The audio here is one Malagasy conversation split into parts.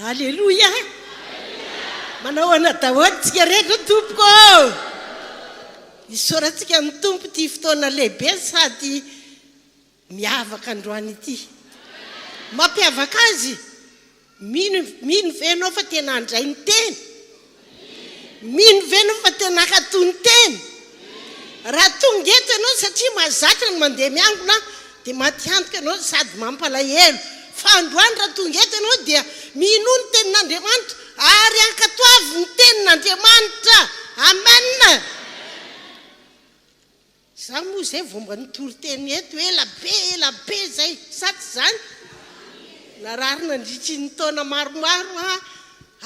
Alléluia. Manao anadaholy tsika rehetra tompoko. Isaorantsika ny tompo ty fotoana lehibe sady miavaka androany ity. Mampiavaka azy, mino venao fa tena andray ny teny. Mino venao fa tena akatony teny. Raha tonga eto ianao satria mahazatra ny mandeha miangona dia matiantoka ianao sady mampalahelo. Fa androany raha tonga eto ianao dia mino ny tenin'Andriamanitra ary ankatoavy ny tenin'Andriamanitra. Amen. Za moa izay vao mba nitory teny eto elabe zay saty zany. Nararina nandritry ny taona maromaro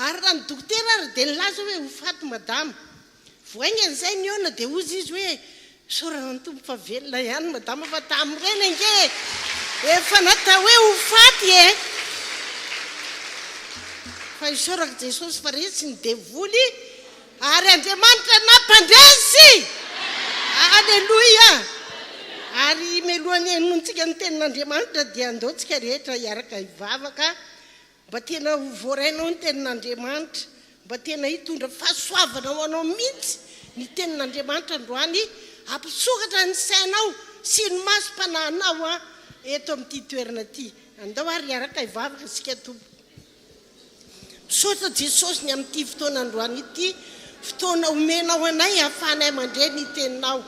ary raha ny dokotera ary dia nilaza hoe ho faty madama. Voaingany izay niona dia ozy izy hoe sorana ny tompo fa velona ihany madama fa tamin'ireny ange efa natao hoe ho faty e. Fa isorako Jesosy fa resy ny devoly ary Andriamanitra nampandresy. Alleluia. Ary melohany enontsika ny tenin'Andriamanitra dia andaontsika rehetra hiaraka hivavaka mba tena ho voarainao ny tenin'Andriamanitra, mba tena hitondra fahasoavana ho anao mihitsy ny tenin'Andriamanitra androany, ampisokatra ny sainao sy ny masom-panahinao eto amin'ity toerana ity. Andao ary hiaraka hivavaka isika tompo. Misaotra Jesosy ny amin'ity fotoana androany ity, fotoana omenao anay hahafahanay mandre ny teninao.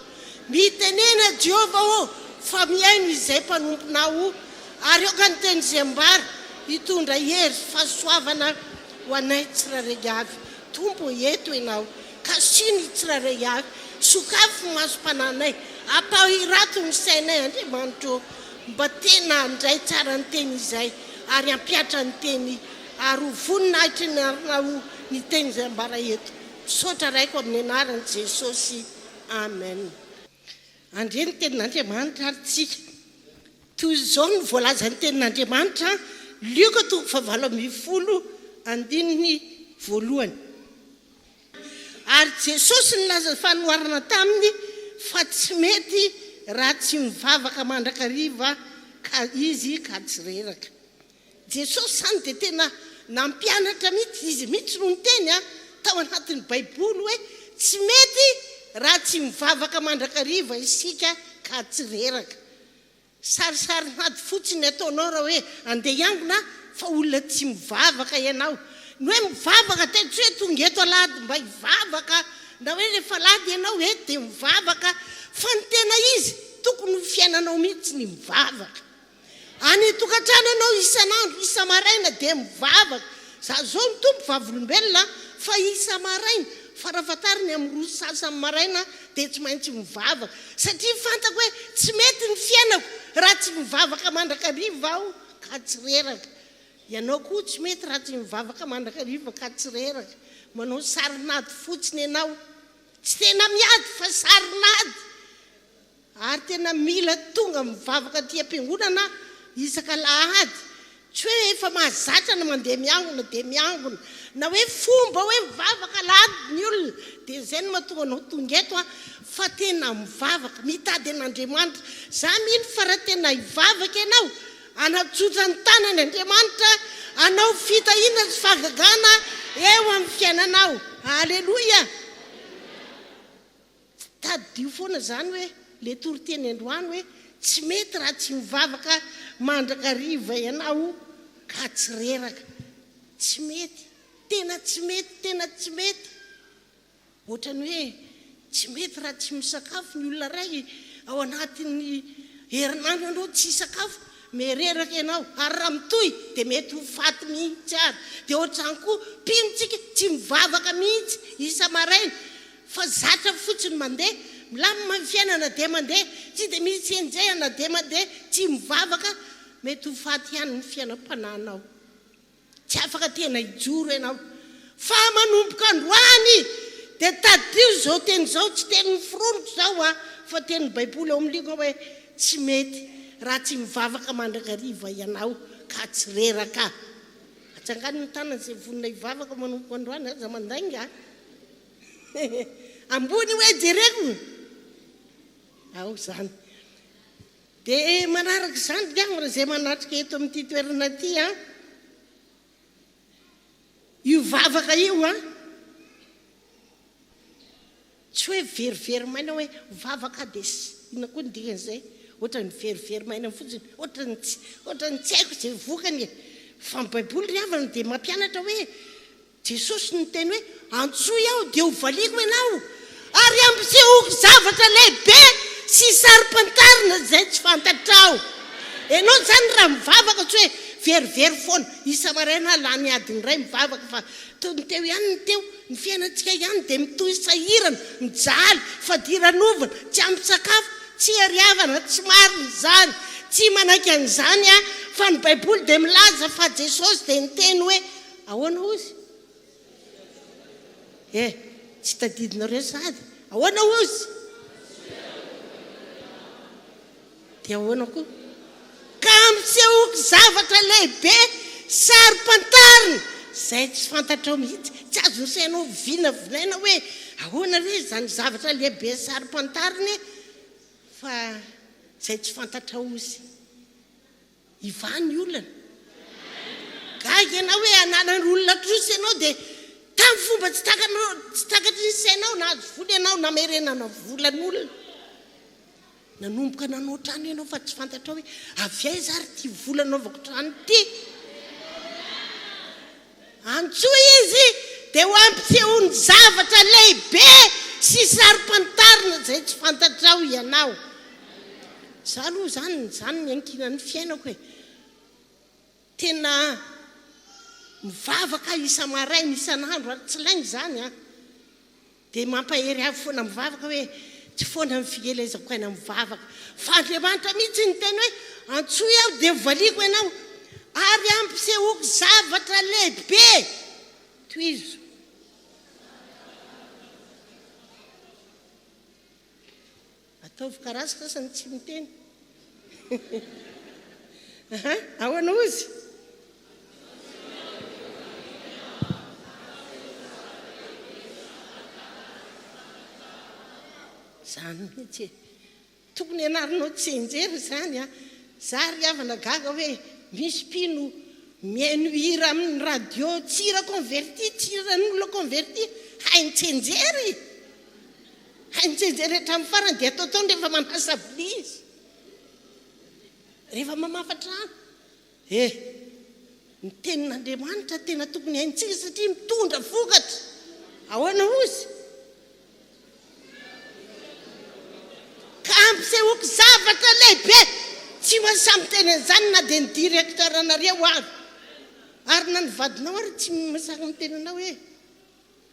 Mitenena Jehovah fa miaino izay mpanomponao ary eo ka ny teny izay ambara hitondra hery fahasoavana ho anay tsirairay avy. Tompo eto ianao ka siny tsirairay avy, sokafo masom-panahinay, ampahirato ny sainay Andriamanitra mba tena andray tsara ny teny izay ary ampiatra ny teny ary ho voninahitra ny arinao ny teny izay ambara eto. Misaotra raiko amin'ny anaran'i Jesosy. Amen. Andre ny tenin'Andriamanitra ary tsika. Toy izao ny voalaza ny tenin'Andriamanitra, Luka 8:1. Ary Jesosy nilaza fanoharana taminy fa tsy mety raha tsy mivavaka mandrakariva ka izy ka tsy reraka. Jesosy sany dia tena nampianatra mihitsy izy mihitsy no niteny tao anatin'ny Baiboly hoe tsy mety raha tsy mivavaka mandrakariva isika ka tsy reraka. Sarisary nady fotsiny ataonao raha hoe andeha hiangona fa olona tsy mivavaka ianao. Ny hoe mivavaka tsy hoe tonga eto alahady mba hivavaka na hoe rehefa alahady ianao eto dia mivavaka, fa ny tena izy tokony ho fiainanao mihitsy ny mivavaka. Any tokantrano ianao isan'andro isa maraina dia mivavaka. Za zao ny tompo vavolombelona fa isa maraina, fa raha fantariny amin'ny roa sasany maraina dia tsy maintsy mivavaka, satria fantako hoe tsy mety ny fiainako raha tsy mivavaka mandrakariva aho ka tsy reraka. Ianao koa tsy mety raha tsy mivavaka mandrakariva ka tsy reraka. Manao sarinady fotsiny ianao, tsy tena miady fa sarinady, ary tena mila tonga mivavaka ty am-piangonana isaka lahady. Tsy hoe efa mahazatra na mandeha miangona dia miangona, na hoe fomba hoe mivavaka lahady ny olona dia izay no mahatonga anao tonga eto fa tena mivavaka mitady an'Andriamanitra. Za mino fa raha tena hivavaka ianao, anatsotra ny tanany Andriamanitra, anao fitahiana sy fahagagana eo amin'ny fiainanao. Alleluia. Tadio foana zany hoe le toriteny androany hoe tsy mety raha tsy mivavaka mandrakariva ianao ka tsy reraka. Tsy mety, tena tsy mety. Ohatrany hoe tsy mety raha tsy misakafo ny olona ray ao anatin'ny herinandro ianao tsy sakafo, mereraka ianao, ary raha mitohy dia mety ho faty mihitsy ary. Dia ohatrany koa mpinotsika tsy mivavaka mihitsy isa maraina, fa zatra fotsiny mandeha milamina ny fiainana dia mandeha, tsy dia misy enjehana dia mandeha, tsy mivavaka, mety ho faty ihany ny fiainam-panahinao. Tsy afaka tena hijoro ianao. Fa manomboka androany dia tadio zao teny zao, tsy tenin'ny fironiko zao fa tenin'ny Baiboly ao amin'ny Luka hoe tsy mety raha tsy mivavaka mandrakariva ianao ka tsy reraka. Atsangany ny tanany izay vonina hivavaka manomboka androany aza mandainga. Ambony hoe jereko. Ao zany. Dia manaraka izany dia izay manatrika eto amin'ity toerana ity io vavaka io a tsy hoe verivery maina hoe vavaka des ina koa ny dikan'izay ohatra ny verivery maina fotsiny ohatra ny tsy haiko izay vokany fa ny baiboly ry havana dia mampianatra hoe Jesosy ny teny hoe antsoy aho dia ho valiko ianao ary ampisehoko zavatra lehibe sy sarim-pantarina zay tsy fantatrao. Ianao zany raha mivavaka tsy hoe verivery foana isa maraina lany adiny iray mivavaka fa toy ny teo ihany ny teo ny fiainantsika ihany dia mitohy sahirana mijaly fadiran'ovana tsy ampy sakafo tsy ariavana tsy marina zany tsy manaiky an'izany a fa ny baiboly dia milaza fa Jesosy dia niteny hoe ahoana ozy tsy tadidinareo sady ahoana ozy dia ahoana koa ka ampisehoko zavatra lehibe sarim-pantarina zay tsy fantatrao mihitsy tsy azo nosainao vinavinaina hoe ahoana re zany zavatra lehibe sarim-pantarina fa zay tsy fantatrao ozy ivany olona gaga ianao hoe ananan'olona trosy ianao dia tamin'ny fomba tsy takatry ny sainao na azo vola ianao na merenana volan'olona nanomboka nanao trano ianao fa tsy fantatrao hoe avy aiza ary ty vola naovako trano ty antsoa izy dia ho ampisehony zavatra lehibe sy sarim-pantarina zay tsy fantatrao ianao. Za aloha zany ny ankinan'ny fiainako hoe tena mivavaka isa maraina isan'andro ary tsy lainy zany a dia mampahery avy foana mivavaka hoe tsy foana amin'ny fielezako aina mivavaka fa Andriamanitra mihitsy ny teny hoe antsoy aho dia valiko ianao ary ampisehoko zavatra lehibe toizo ataovy karazaka sany tsy miteny ahoana ozy zany mihitsy tokony anarinao tsenjery zany a za ry havana gaga hoe misy mpino mihaino hira amin'ny radio tsira converti tsiran'olona converti haintsenjery hatramin'ny farany dia ataotao rehefa manasa vilia izy rehefa mamafatrano ny tenin'Andriamanitra tena tokony haintsika satria mitondra vokatra ahoana ozy ka ampisehoko zavatra lehibe tsy masamy teny an'izany na dia ny directeur anareo ary na ny vadinao ary tsy masaky ny tenanao hoe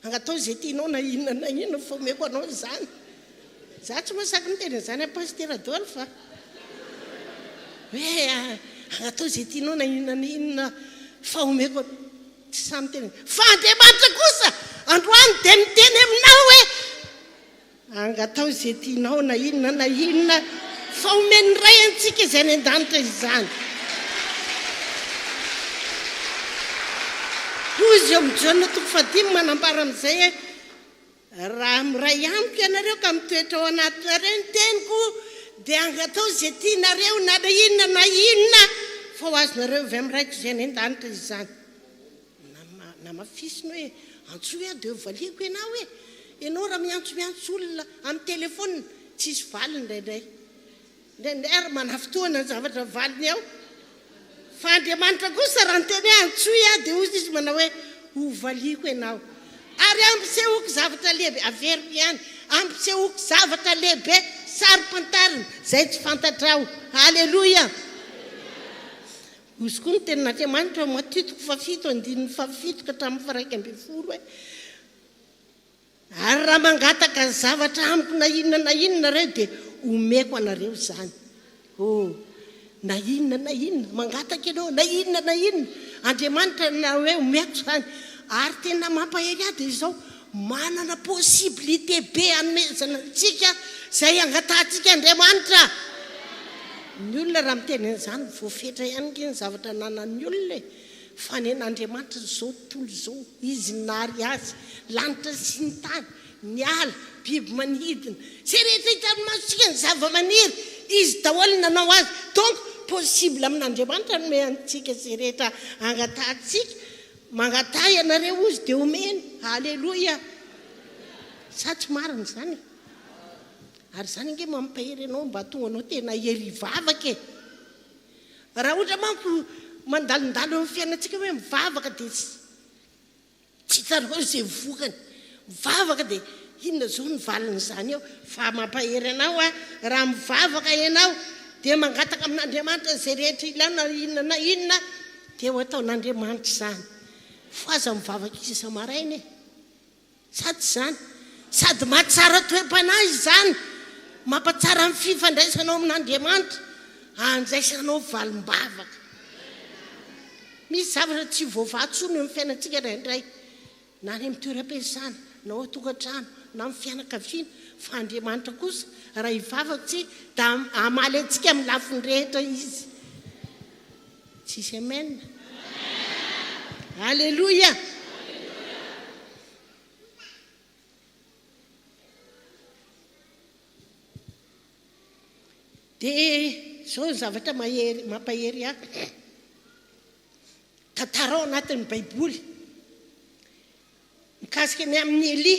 angatao zay tianao na inona fa omeko anao zany za tsy masaky ny teny an'izany apasteradoly fa hoe angatao zay tianao na inona fa omeko tsy samy teny fa Andriamanitra kosa androany dia miteny aminao hoe angatao zay tianao na inona fa omeny ray antsika izay any an-danitra izany ozy eo amin'ny jaona toko fadimy manambara amin'izay raha miray amiko ianareo ka mitoetra ao anatinareo ny teniko dia angatao zay tianareo na inona fa ho azonareo avy amin'n'raiko izay any an-danitra izany na mafisiny hoe antsoy aho dia valiko ianao hoe ianao raha miantso olona amin'ny telefôna tsisy valiny indraindray ary manafotoana ny zavatra valiny ao fa Andriamanitra kosa raha ny teny hoe antsoy aho dia ozy izy manao hoe ho valiko ianao ary ampisehoko zavatra lehibe averiko ihany ampisehoko zavatra lehibe sarim-pantarina zay tsy fantatrao. Halleloia. Ozy koa ny tenin'Andriamanitra matitoko 7:7 ka hatramin'ny 1:20 hoe ary raha mangataka zavatra amiko na inona reo dia omeko anareo zany na inona mangataka ianao na inona Andriamanitra na hoe omeko zany ary tena mampahery ahy dia izao manana possibilité be anomezana antsika zay angatantsika Andriamanitra. Ny olona raha miteny an'izany voafetra ihany ny zavatra nanan'ny olona fa ny an'Andriamanitra zao tontolo zao izy nary azy lanitra sy ny tany ny ala biby manidina zay rehetra hitany masontsika ny zava-maniry izy daholo nanao azy donc possible amin'Andriamanitra nome antsika zay rehetra angatantsika mangatay anareo izy dia omeny. Halleloia. Sa tsy marina zany. Ary zany nge mampahery anao mba tonga anao tena hery vavaka e. Raha ohatra manko mandalondalo amin'ny fiainantsika hoe mivavaka dia tsy hitanao izay vokany. Mivavaka dia inona zao ny valiny zany eo. Fa mampahery anao raha mivavaka ianao dia mangataka amin'Andriamanitra izay rehetra ilaina inona na inona dia ho ataon'Andriamanitra zany. Faza mivavaka isa-maraina e. Sady zany sady mahatsara toe-panahy zany, mampatsara amin'ny fifandraisanao amin'Andriamanitra, anjaisanao valim-bavaka. Misy zavatra tsy voavatsony amin'ny fiainantsika indraindray, na any amin'ny toeram-piasana, na ao an-tokantrano, na amin'ny fianakaviana, fa Andriamanitra kosa raha hivavaka tsy da amaly antsika amin'ny lafiny rehetra izy. Tsisy amen. Halleluia. Dia zao zavatra mampahery ahy tantarao anatin'ny Baiboly mikasika ny amin'ny Eli.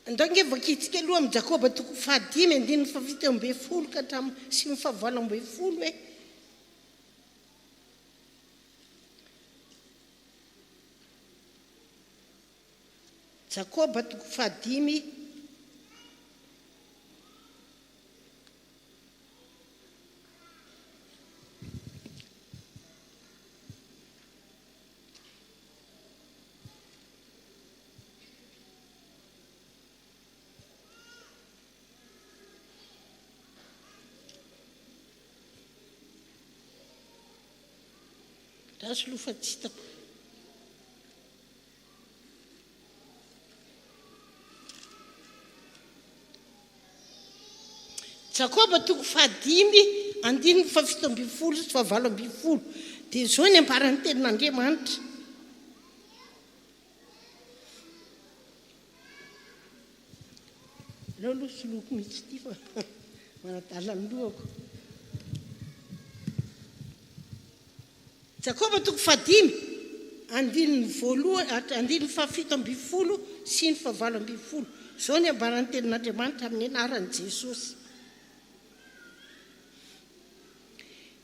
Andao nge vakitsika aloha amin'ny Jakoba 5:7-10 ka hatramin'ny 9 hoe Jakoba 5:7. Rasolofa tsy hitako. Jakoba 5:7-7 dia zao ny ambaran'ny tenin'Andriamanitra. Aleo aloha soloko mihitsy ity fa manadala ny lohako. Jakoba 5:7-7 sy ny 8. Zao ny ambaran'ny tenin'Andriamanitra amin'ny anaran'i Jesosy.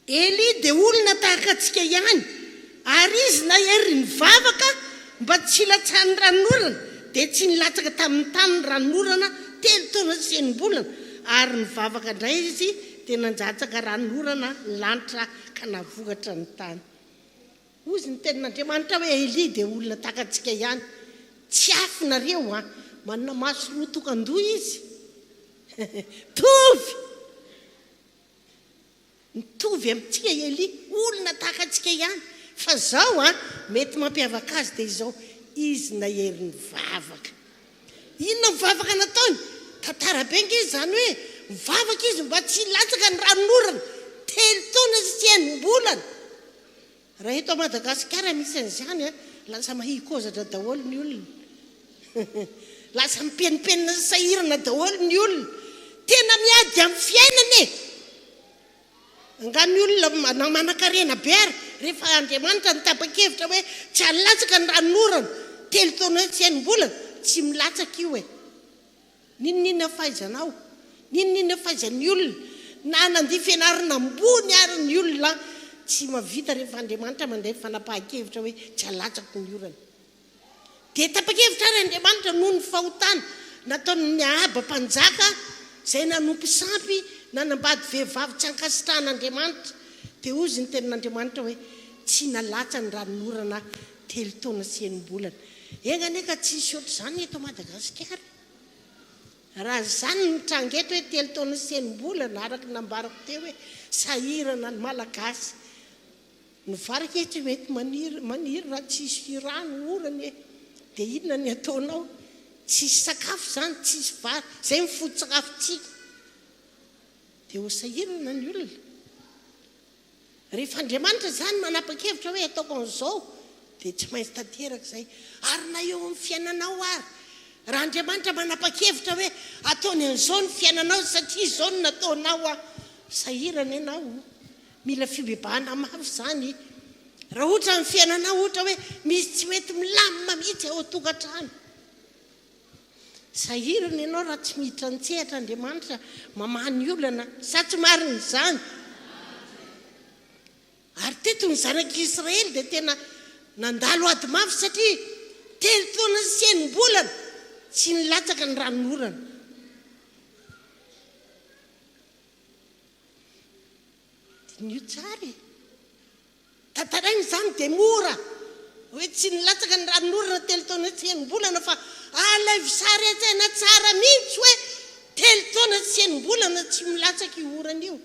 Eli dia olona tahaka antsika ihany, ary izy na hery ny vavaka mba tsy latsany ranorana dia tsy nilatsaka tamin'ny tany ny ranorana 3 taona sy 9 bolana, ary ny vavaka indray izy dia nanjatsaka ranorana lanitra ka navokatra ny tany. Ozy ny tenin'Andriamanitra hoe Eli dia olona tahaka antsika ihany. Tsy afinareo manana maso roa tokan-doha izy. Mitovy amintsika Eli, olona tahaka antsika ihany. Fa zao mety mampiavaka azy dia izao, izy na hery ny vavaka. Inona mivavaka nataony? Tantara be nge zany hoe mivavaka izy mba tsy latsaka ny ranorana 3 taona sy 9 bolana. Raha eto Madagasikara misy an'izany lasa mahikôzatra daholo ny olona. Lasa mipenipenina sahirana daholo ny olona. Tena miady amin'ny fiainana e. Nga ny olona manan-karena be ary rehefa Andriamanitra nitapa-kevitra hoe tsy alatsaka ny ranorana 3 taona sy 9 bolana, tsy milatsaka io e. Ninona fahaizanao? Ninona fahaizan'ny olona? Na nandeha fianarana ambony ary ny olona tsy mavita rehefa Andriamanitra mandeha fanapahan-kevitra hoe tsy alatsaka ny orana. Dia tapa-kevitra ary Andriamanitra noho ny fahotana nataony ny Aba-mpanjaka izay nanompo sampy nanambady vehivavy tsy ankasitrahan'Andriamanitra, dia ozy ny tenin'Andriamanitra hoe tsy nalatsa ny ranorana 3 taona sy 9 bolana. Ega neka tsisy oatra zany eto Madagasikara. Raha zany ny trangeto hoe 3 taona sy 9 bolana araka nambarako teo hoe sahirana ny Malagasy. Ny varaka tsy mety maniry raha tsisy rano orana dia inona ny ataonao? Tsisy sakafo zany, tsisy vary, izay ny foto-tsakafontsika. Dia ho sahirana ny olona. Rehefa Andriamanitra zany manapa-kevitra hoe ataoko an'izao dia tsy maintsy tanteraka izay. Ary na eo amin'ny fiainanao ary, raha Andriamanitra manapa-kevitra hoe ataony an'izao ny fiainanao satria izao no nataonao, sahirana ianao. Mila fibebahana mafy zany raha ohatra amin'ny fiainanao ohatra hoe misy tsy mety milamina mihitsy ao an-tokantrano, sahirana ianao raha tsy miditra an-tsehatra Andriamanitra mamany olana, sa tsy marina izany? Ary teto ny zanak'Israely dia tena nandalo ady mafy satria telo taona sy enim-bolana tsy nilatsaka ny ranon'orana. Nio tsara tantarainy izany dia mora hoe tsy nilatsaka ny ranon'orana telo taona sy enim-bolana, fa alay visary atsaina tsara mihitsy hoe telo taona sy enim-bolana tsy milatsaka io orana io.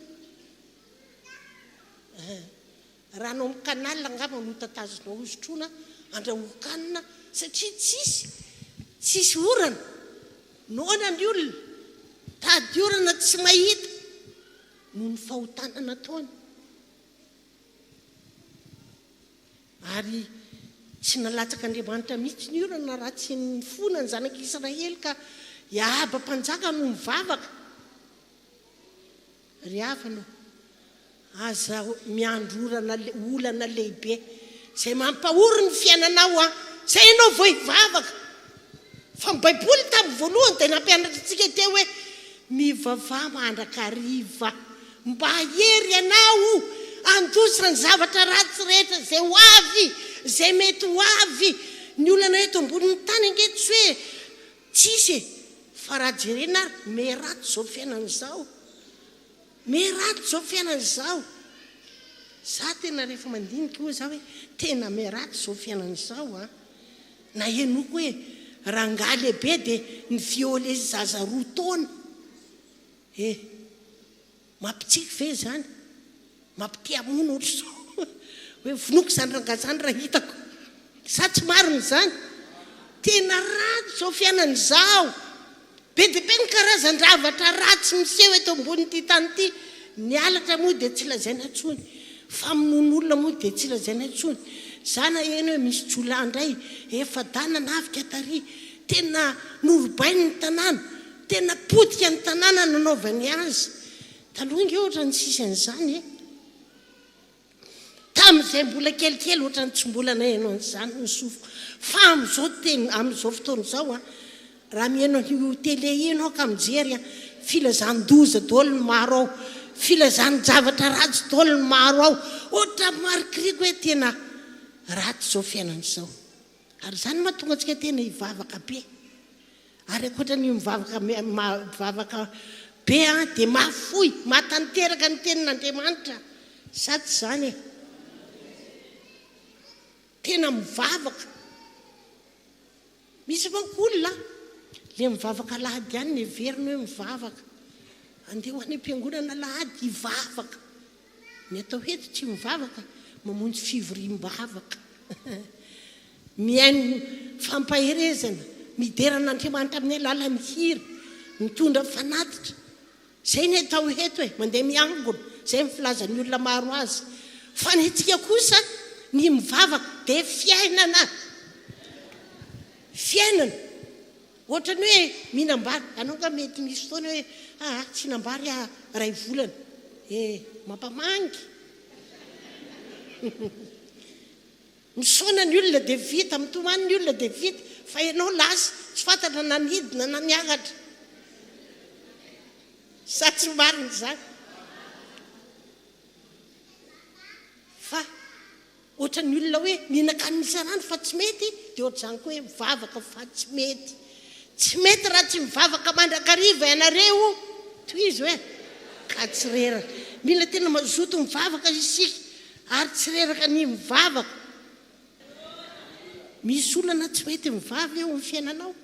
Raha anao amin'ny kanala angamba no tatazonao hosotrona andrahokanina satria tsisy orana, noana ny olona tady orana tsy mahita noho ny fahotana ataony. Ary tsy nalatsaka Andriamanitra mihitsy ny orana raha tsy nifona ny zanak'Israely ka hiahaba mpanjaka no mivavaka. Ry havana aza miandro olana lehibe izay mampahory ny fiainanao izay ianao vao hivavaka. Fa ny Baiboly tamin'ny voalohany dia nampianatra antsika teo hoe mivavaka mandrakariva, mba hahery ianao andositra ny zavatra ratsy rehetra izay ho avy, izay mety ho avy. Ny olana eto ambonin'ny tany ange tsy hoe tsisy, fa raha jerena merato izao fiainan'izao, merato izao fiainan'izao. Za tena rehefa mandinika hoe za hoe tena merato izao fiainan'izao na henoko hoe rangahy lehibe dia ny viole zaza 2 taona. Mampitsiky ve zany? Mampitiamono ohatry zao hoe vonoko zany rangahy zany raha hitako, sa tsy marina zany? Tena ratsy izao fiainan'izao. Be dia be ny karazan-dravatra ratsy miseho eto ambonin'ity tany ity. Nialatra moa dia tsy lazaina intsony, famonoan'olona moa dia tsy lazaina intsony. Zana eny hoe misy jolay indray efa dana navika tary, tena norobainy ny tanàna, tena potika ny tanàna nanaovany azy. Taloha inge ohatra ny sisy an'izany tamin'izay mbola kelikely ohatra ny tsy mbola nahaino an'izany ny sofo. Fa amin'izao fotoana izao raha mihaino io télé ianao ka mijery filazan-doza daholo ny maro ao, filazan-javatra ratsy daholo ny maro ao, ohatra marikiriko hoe tena ratsy izao fiainan'izao. Ary izany mahatonga antsika tena hivavaka be. Ary ankoatra ny mivavaka be dia mahafoy, mahatanteraka ny tenin'Andriamanitra, sa tsy izany tena mivavaka. Misy mankolona le mivavaka alahady ihany ny heveriny hoe mivavaka, andeha ho any am-piangonana alahady hivavaka. Ny atao heto tsy mivavaka, mamonjy fivoriam-bavaka miaino fampaherezana, mideran'Andriamanitra amin'ny alalan'ny hira, mitondra fanatitra. Izay ny atao heto hoe mandeha miangona, izay ny filazan'ny olona maro azy. Fa ny antsika kosa ny mivavaka dia fiainana. Ohatra ny hoe mihinam-bary, anao ka mety misy fotoana hoe tsy hinam-bary 2 volana, mampamangy. Misaona ny olona dia vita, mitomany ny olona dia vita, fa ianao lasa tsy fantatra nanidina na niakatra. Sa tsy marina izany? Fa ohatra ny olona hoe mihinan-kanina rano fa tsy mety, dia ohatr'izany koa hoe mivavaka fa tsy mety. Tsy mety raha tsy mivavaka mandrakariva ianareo, toy izy hoe ka tsy reraka. Mila tena mazoto mivavaka isika ary tsy reraka ny mivavaka. Misy olana tsy mety mivavaka eo amin'ny fiainanao.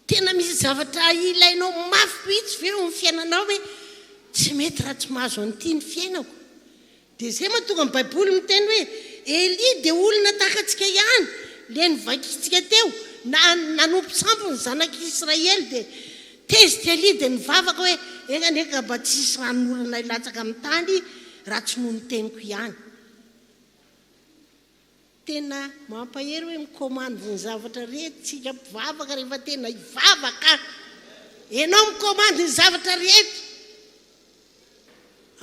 Tena misy zavatra ilainao mafy mihitsy ve eo amin'ny fiainanao hoe tsy mety raha tsy mahazo an'ity ny fiainako. Dia izay mahatonga ny Baiboly miteny hoe Eli dia olona tahaka antsika ihany, le nivakintsika teo, nanompo sampo ny zanak'Israely dia tezy Eli dia nivavaka hoe enganeka mba tsisy ranon'olana ilatsaka amin'ny tany raha tsy noho ny teniko ihany. Tena mampahery hoe mikomandy ny zavatra rehetra tsika mpivavaka rehefa tena hivavaka. Ianao mikomandy ny zavatra rehetra,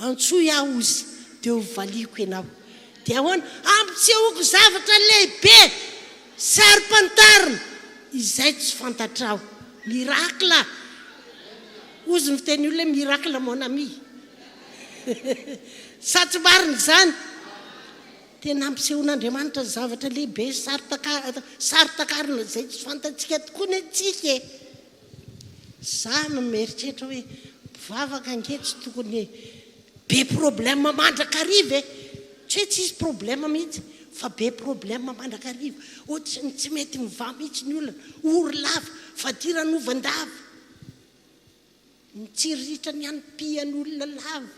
antsoy aho ozy dia ho valiko ianao. dia ahoana ampisehoako zavatra lehibe sary-pantarina izay tsy fantatrao mirakla ozy miteny olona mirakla mon ami satsy marina zany tena ampisehoan'Andriamanitra zavatra lehibe sary-takarina zay tsy fantatsika tokoa ny atsika za no mieritreritra hoe vavaka ange tsy tokony be problème mandrakariva tsy hoe tsisy problème mihitsy fa be problème mandrakariva ohatrany tsy mety mivamy mihitsy ny olona ory lava fadiran'ovandava mitsiriritra ny anom-pian'olona lava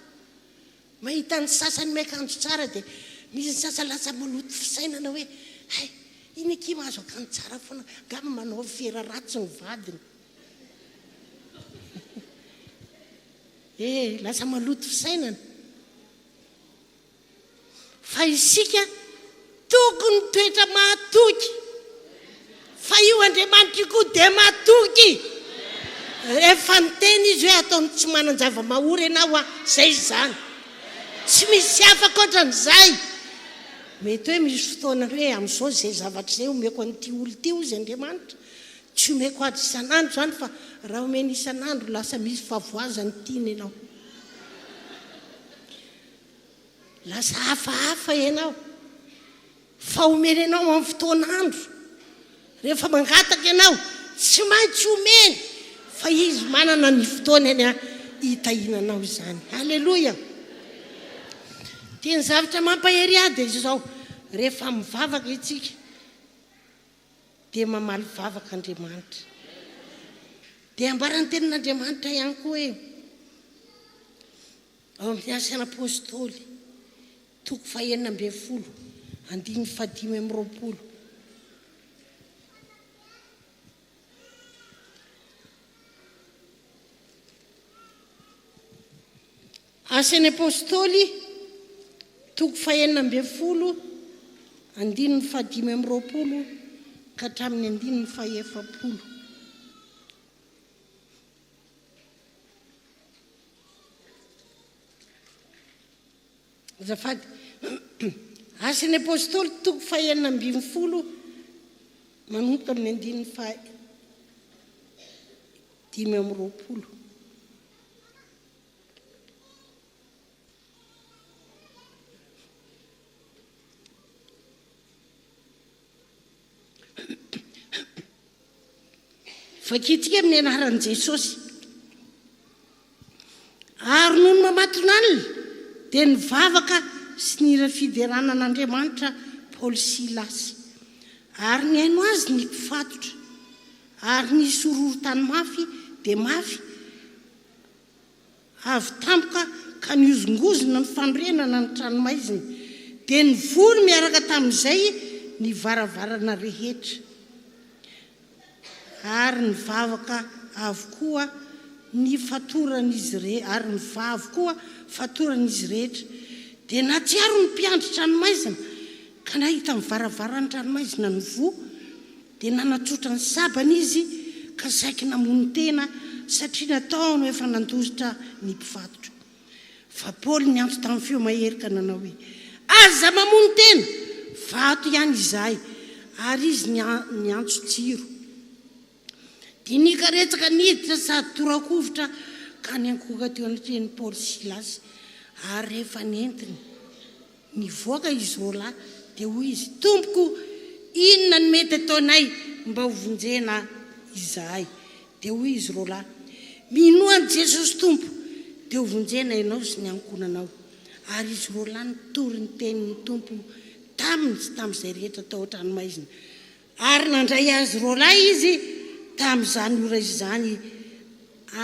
mahita ny sasany miakanjo tsara dia misy ny sasa lasa maloto fisainana hoe hay iny aky mahazo akanjo tsara foana ngama manao fera ratsy ny vadiny lasa maloto fisainana fa isika tokony toetra mahatoky fa io Andriamanitra koa dia mahatoky efa niteny izy hoe ataony tsy manan-java-mahory ianao zay zany tsy misy afaka ohatran'izay mety hoe misy fotoana hoe amin'izao zay zavatra zay omeko an'ity olo ty izy Andriamanitra tsy omeko azy isan'andro zany fa raha omeny isan'andro lasa misy favoazany tiany ianao lasa hafahafa ianao fa omeny ianao amin'ny fotoan'andro rehefa mangataka ianao tsy maintsy omeny fa izy manana ny fotoanany hitahinanao izany halleloia dia ny zavatra mampahery ady izy zao rehefa mivavaka itsika dia mamaly vavaka Andriamanitra dia ambarany tenin'Andriamanitra ihany koa hoe ao amin'ny asan'ny apôstôly 9:15 asan'ny apôstôly 9:15 ka hatramin'ny 9:70 zafady asan'ny apôstôly 9:20 manomboka amin'ny 9:70 fakitika amin'ny anaran'i Jesosy ary noho ny mamatona alina dia ny vavaka sy ny fideranan'Andriamanitra Paoly sy Silasy ary ny haino azy ny mpifatotra ary ny sororo-tany mafy dia mafy avy tampoka ka niozongozona ny fandrenana ny tranomaizina dia ny vory miaraka tamin'izay ny varavarana rehetra ary ny vavaka avokoa ny fatoran'izy rehetra ary ny vavaka fatoran'izy rehetra dia natsiaro ny mpiandry tranomaizina ka nahita ny varavarany tranomaizina ny vo dia nanatsotra ny sabany izy ka saiky namono tena satria nataony efa nandositra ny mpifatotra fa Paoly niantso tamin'ny feo mahery ka nanao hoe aza mamono tena vato ihany izahay ary izy niantso jiro dia nikaretsaka niditra sady torakovitra ka niankoka teo anatreny Paoly sy Silasy ary rehefa nentiny nivoaka izy roalahy dia hoy izy tompoko inona ny mety ataonay mba hovonjena izahay dia hoy izy roalahy minoany Jesosy tompo dia hovonjena ianao sy ny ankonanao ary izy roalahy nitory ny tenin'ny tompo tamin'izay rehetra tao an-tranomaizina ary nandray azy roalahy izy tamin'izany ora izany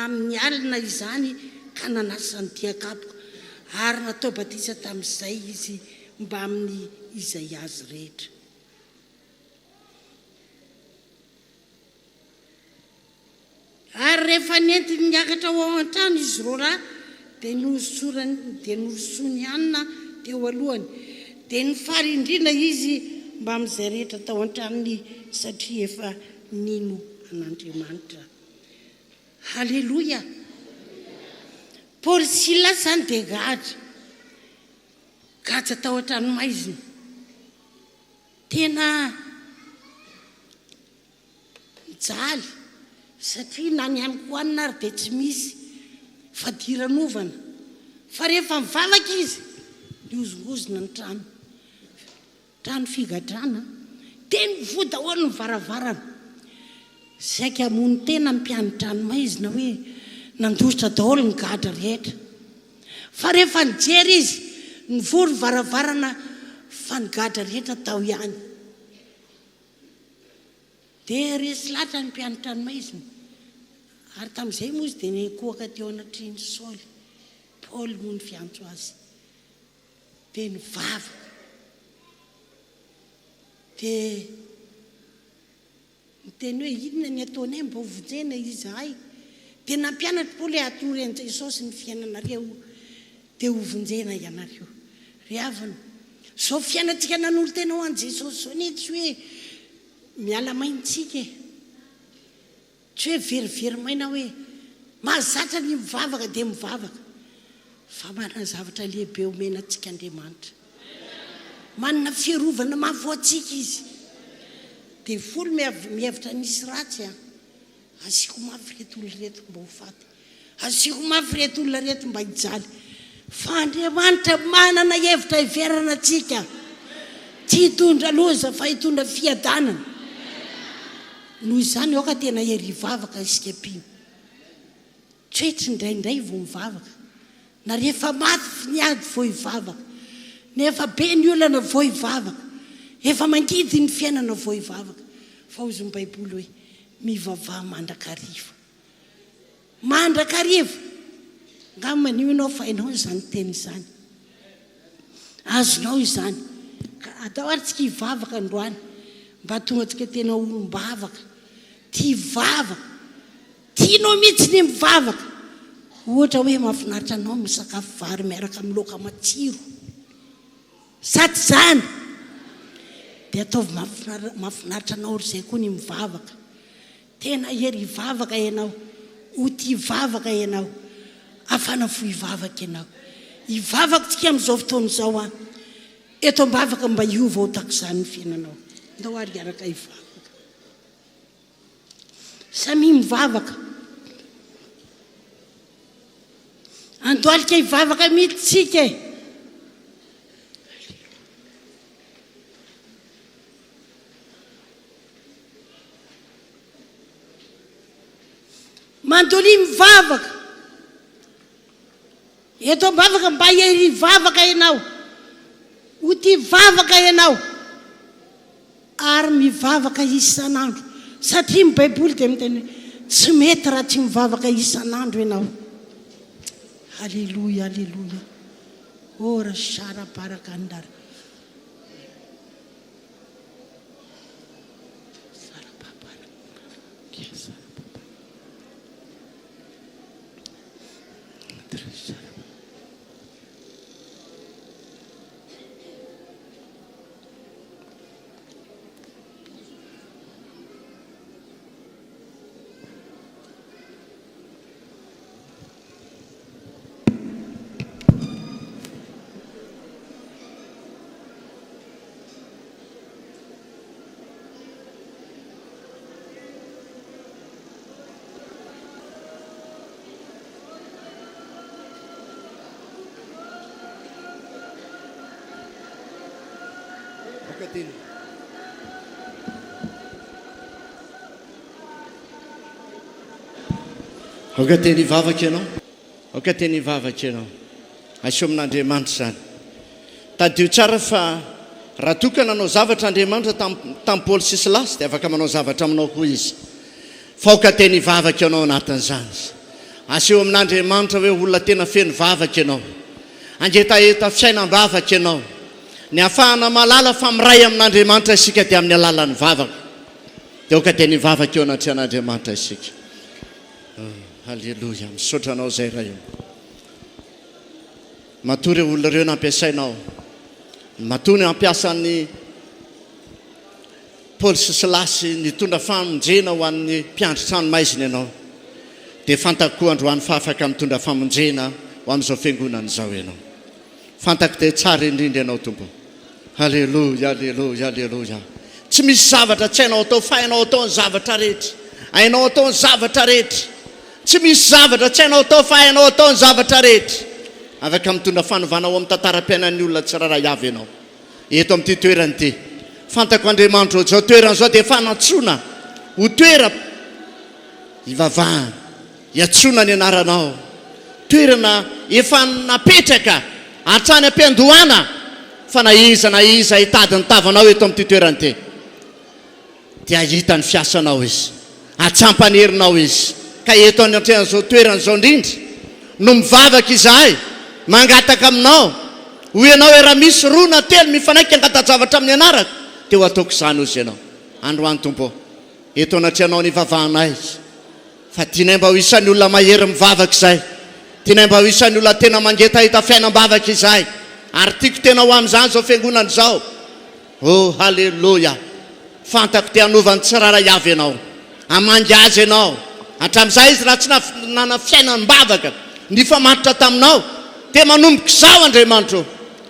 amin'ny alina izany ka nanasany diakapoka ary natao batisa tamin'izay izy mba amin'ny izay azy rehetra ary rehefa nentiny niakatra ao an-trano izy roalahy dia nosony anina teo alohany dia nifarindrina izy mba amin'izay rehetra tao an-tranony satria efa nino an'Andriamanitra halleloia Paoly sy Silasy zany dia gadra gatsy atao an-tranomaizina tena mijaly satria na ny haniko hoanina ary dia tsy misy fadiranovana fa rehefa mivavaka izy niozongozona ny trano figadrana dia mivoa daholo ny varavarana saika amony tena mpianitranomaizina hoe nandositra daholo ny gadra rehetra fa rehefa nijery izy nivory varavarana fa ny gadra rehetra tao ihany dia resy latra ny mpianitranomaizina ary tamin'izay moa izy dia nikoaka teo anatriny Saoly Paoly moa ny fiantso azy dia nivavaka dia niteny hoe inona ny ataonay mba hovonjena izy hay dia nampianatra Paoly atoro an'i Jesosy ny fiainanareo dia hovonjena ianareo ry havana zao fiainantsika nanolo tena ho an'i Jesosy zao ny tsy hoe miala maintsika tsy hoe verivery maina hoe mahazatra ny mivavaka dia mivavaka fa manana zavatra lehibe omena antsika Andriamanitra manana fierovana mahavoantsika izy dia folo mihevitra nisy ratsy asiako mafy reto olona reto mba ho faty asiako mafy reto olona reto mba hijaly fa Andriamanitra manana hevitra hiverana antsika tsy hitondra loza fa hitondra fiadanana noho izany aoka tena hery hivavaka isika pino tsy hoe tsy indraindray vao mivavaka na rehefa maty niady vao hivavaka nefa be ny olana vao hivavaka efa mangidy ny fiainana vao hivavaka fa hozy ny Baiboly hoe mivavaka mandrakariva ngam manio ianao fa ianao izany teny izany azonao izany ka atao ary tsika hivavaka androany mba tonga tsika tena olombavaka tia vavaka tianao mihitsy ny mivavaka ohatra hoe mahafinaritra anao misakafo vary miaraka amin'ny laoka matsiro saty zany dia ataovy mahafinaritra anao zay koa ny mivavaka tena hery hivavaka ianao ho tia vavaka ianao afana fo hivavaka ianao hivavaka tsika amin'izao fotoana izao eto ambavaka mba hiova ho tako izany ny fiainanao ndao ary araka hivavaka samy mivavaka andoalika hivavaka mihitsy tsika mandoly mivavaka eto ambavaka mba hery hivavaka ianao ho tia vavaka ianao ary mivavaka isan'andro satria ny Baiboly dia miteny tsy mety raha tsy mivavaka isan'andro ianao Halleluja halleluja ora sara barakandara Aoka teny hivavaka ianao aoka teny hivavaka ianao asio amin'Andriamanitra zany tadio tsara fa raha tokana anao zavatra Andriamanitra tamin'ny Paoly sy Silasy dia afaka manao zavatra aminao koa izy fa aoka teny hivavaka ianao anatin'izany asio amin'Andriamanitra hoe olona tena feno vavaka ianao angetaheta fiainam-bavaka ianao ny afahana malala fa miray amin'Andriamanitra isika dia amin'ny alalan'ny vavaka dia aoka teny hivavaka eo anaty an'Andriamanitra isika Halleluja misaotra anao zay raha io matoa ireo olona ireo nampiasainao matoa ny ampiasan'ny Paoly sy Silasy nitondra famonjena ho an'ny mpiandry tranomaizina ianao dia fantako koa androany fa afaka mitondra famonjena ho amin'izao fiangonana izao ianao fantako dia tsara indrindra ianao tompo. Halleloja, halleloja, halleloja. Tsy misy zavatra tsy hainao atao fa hainao atao ny zavatra rehetra. Hainao atao ny zavatra rehetra. Tsy misy zavatra tsy hainao atao fa hainao atao ny zavatra rehetra. Afaka mitondra fanovana ao amin'ny tantaram-piainan'ny olona tsy raha avy ianao. Eto amin'ity toerana ity. Fantako Andriamanitra zao toerana zao dia fanatsoana ho toera ivavahana. Iatsoana ny anaranao. Toerana efa napetraka hatrany am-piandohana fa na iza hitady ny tavanao eto amin'ity toerana ity. Dia hita ny fiasanao izy. Atsampany herinao izy. Ka eto an'izao toerana zao indrindra no mivavaka izahay mangataka aminao. Ho ianao raha misy roa na telo mifanaiky angata-javatra amin'ny anarako teo ataoko izany ozy ianao. Androany tompo, eto anatrehanao ny vavahanay. Fa tianay mba ho isan'ny olona mahery mivavaka izay. Tianay mba ho isan'ny olona tena mangeta hita fiainam-bavaka izay. Ary tiako tena ho amin'izany zao fiangonana zao. Oh, halleloja. Fantako te hanovany tsirara avy ianao. Amangy azy ianao. Hatramin'izay izy raha tsy nana fiainam-bavaka ny famatotra taminao. Te manomboka izao Andriamanitra.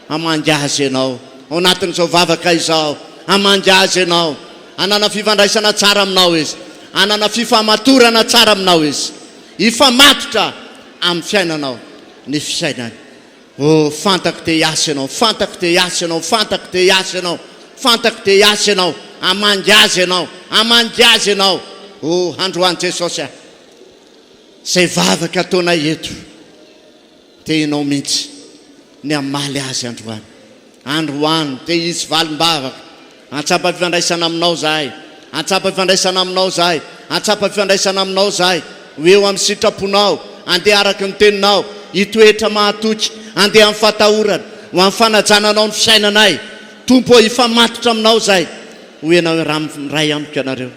Amangy azy ianao. Ao anatin'izao vavaka izao. Amangy azy ianao. Anana fifandraisana tsara aminao izy. Anana fifamatorana tsara aminao izy. Ifamatotra amin'ny fiainanao. Ny fiainany. Oh, fantako te hiasa ianao. Fantako te hiasa ianao. Fantako te hiasa ianao. Fantako te hiasa ianao. Amangy azy ianao. Amangy azy ianao. Oh, androany Jesosy. Zay vavaka ataonay eto. Te ianao mihitsy ny amaly azy androany. Androany te izy valim-bavaka. Atsapa fifandraisana aminao zahay. Atsapa fifandraisana aminao zahay. Atsapa fifandraisana aminao zahay. Eo amin'ny sitraponao. Andeha araka ny teninao. Hitoetra mahatoky. Andeha amin'ny fatahorana. Ho amin'ny fanajananao ny fiainanay. Tompo ifamatotra aminao zahay. Ho ianao ray amiko ianareo.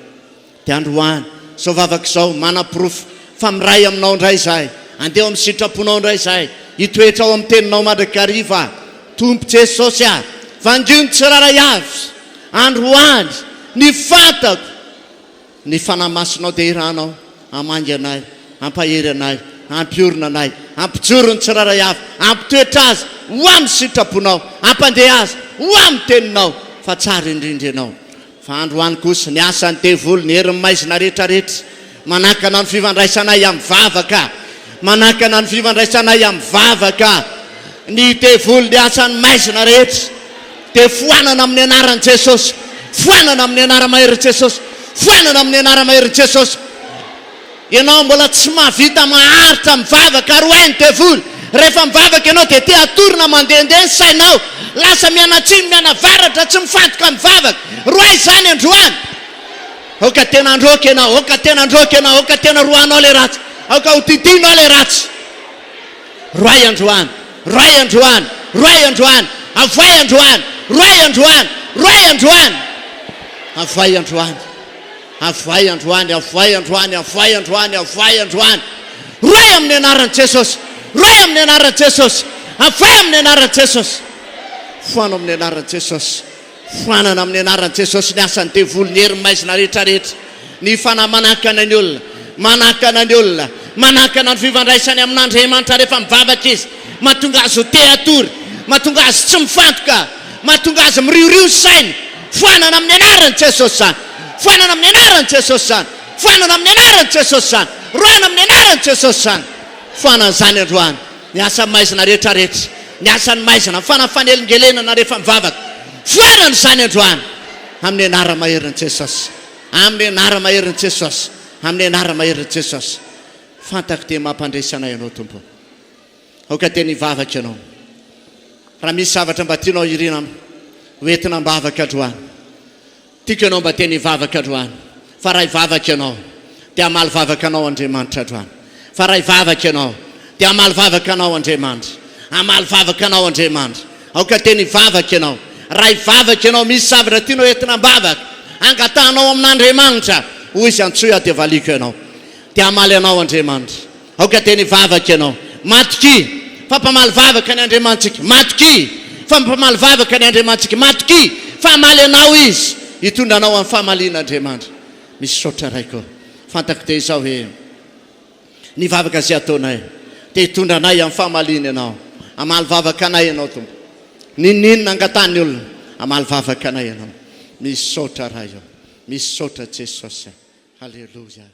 Dia androany. Zao vavaka izao mana-porofo fa miray aminao indray zahay. Andeha amin'ny sitraponao indray zahay. Hitoetra ao amin'ny teninao mandrakariva. Tompo Jesosy a. Vangiony tsiraray avy. Androany. Ny fantako. Ny fanamasinao dia iranao. Amangy anay. Ampahery anay. Ampiorina anay. Ampijoro ny tsiraray avy. Ampitoetra azy. Ho amin'ny sitraponao. Ampandeha azy. Ho amin'ny teninao. Fa tsara indrindra ianao. Fa androany kosa ny asany devoly ny herin'ny maizina rehetrarehetra. Manakana ny fifandraisanay amin'ny vavaka. Manakana ny fifandraisanay amin'ny vavaka. Ny devoly ny asany maizina rehetra. Dia foanana amin'ny anaran'i Jesosy. Foanana amin'ny anara-mahery Jesosy. Foanana amin'ny anara-mahery Jesosy. Ianao mbola tsy mahavita maharitra mivavaka ary hoainy devoly. Rehefa mivavaka ianao dia te atorina mandehandeha ny sainao. Lasa mianatsiny mianavaratra tsy mifantoka mivavaka. Roa izany androany. Oka tena androaka ianao. Oka tena androaka ianao. Oka tena roanao le ratsy. Oka ho titinao le ratsy. Roay androany. Roay androany. Roay androany. Avay androany. Roay androany. Roay androany. Avay androany. Avay androany. Avay androany. Avay androany. Avay androany. Roay amin'ny anaran'i Jesosy. Roay amin'ny anaran'i Jesosy. Avay amin'ny anaran'i Jesosy. Foana amin'ny anaran'i Jesosy. Foanana amin'ny anaran'i Jesosy ny asany devoly ny herin'ny maizina rehetrarehetra. Ny fanamanakana ny olona. Manakana ny olona. Manakana ny fifandraisany amin'Andriamanitra rehefa mivavaka izy. Mahatonga azy ho te atory. Mahatonga azy tsy mifantoka. Mahatonga azy miriorio sainy. Foanana amin'ny anaran'i Jesosy zany. Foanana amin'ny anaran'i Jesosy zany. Foanana amin'ny anaran'i Jesosy zany. Roana amin'ny anaran'i Jesosy zany. Foanana zany androany. Ny asany maizina rehetrarehetra. Ny asany maizina fanafanelingelenana rehefa mivavaka. Foanana zany androany. Amin'ny anara-maherin'i Jesosy. Amin'ny anara-maherin'i Jesosy. Amin'ny anara-maherin'i Jesosy. Fantako dia mampandresana ianao tompo. Aoka tena hivavaka ianao. Raha misy zavatra mba tianao irina hoentina mivavaka androany. Tiako ianao mba tena hivavaka androany. Fa raha hivavaka ianao dia hamaly vavaka anao Andriamanitra androany. Fa raha hivavaka ianao dia hamaly vavaka anao Andriamanitra. Hamaly vavaka anao Andriamanitra. Aoka tena hivavaka ianao. Raha hivavaka ianao misy zavatra tianao entina mivavaka. Angatahanao amin'Andriamanitra. Hoy izy antsoy dia valiko ianao. Dia hamaly anao Andriamanitra. Aoka tena hivavaka ianao. Matoky. Fampamaly vavaka ny Andriamantsika. Matoky. Fampamaly vavaka ny Andriamantsika. Matoky. Fa hamaly anao izy. Hitondra anao amin'ny famalian'Andriamanitra. Misy saotra raiko. Fantako dia izao hoe ny vavaka izay ataonay. Dia hitondra anay amin'ny famaliana ianao. amaly vavaka anay ianao tompo ninninona angatany olona amaly vavaka anay ianao misy saotra raha io misy saotra Jesosy halleluja